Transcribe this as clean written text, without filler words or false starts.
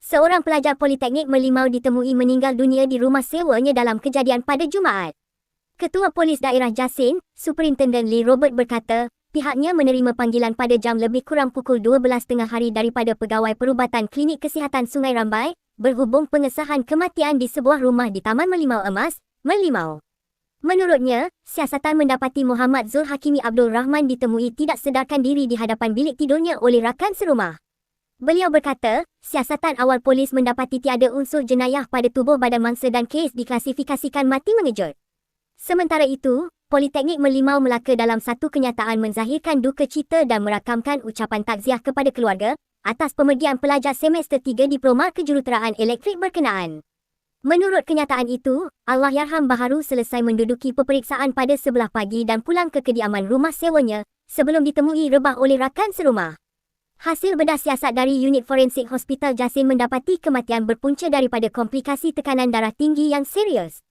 Seorang pelajar Politeknik Merlimau ditemui meninggal dunia di rumah sewanya dalam kejadian pada Jumaat. Ketua Polis Daerah Jasin, Superintendent Lee Robert berkata, pihaknya menerima panggilan pada jam lebih kurang pukul 12.30 hari daripada Pegawai Perubatan Klinik Kesihatan Sungai Rambai, berhubung pengesahan kematian di sebuah rumah di Taman Merlimau Emas, Merlimau. Menurutnya, siasatan mendapati Muhammad Zul Hakimi Abdul Rahman ditemui tidak sedarkan diri di hadapan bilik tidurnya oleh rakan serumah. Beliau berkata, siasatan awal polis mendapati tiada unsur jenayah pada tubuh badan mangsa dan kes diklasifikasikan mati mengejut. Sementara itu, Politeknik Merlimau Melaka dalam satu kenyataan menzahirkan duka cita dan merakamkan ucapan takziah kepada keluarga atas pemergian pelajar semester 3 Diploma Kejuruteraan Elektrik berkenaan. Menurut kenyataan itu, Allahyarham Baharu selesai menduduki peperiksaan pada sebelah pagi dan pulang ke kediaman rumah sewanya sebelum ditemui rebah oleh rakan serumah. Hasil bedah siasat dari Unit Forensik Hospital Jasin mendapati kematian berpunca daripada komplikasi tekanan darah tinggi yang serius.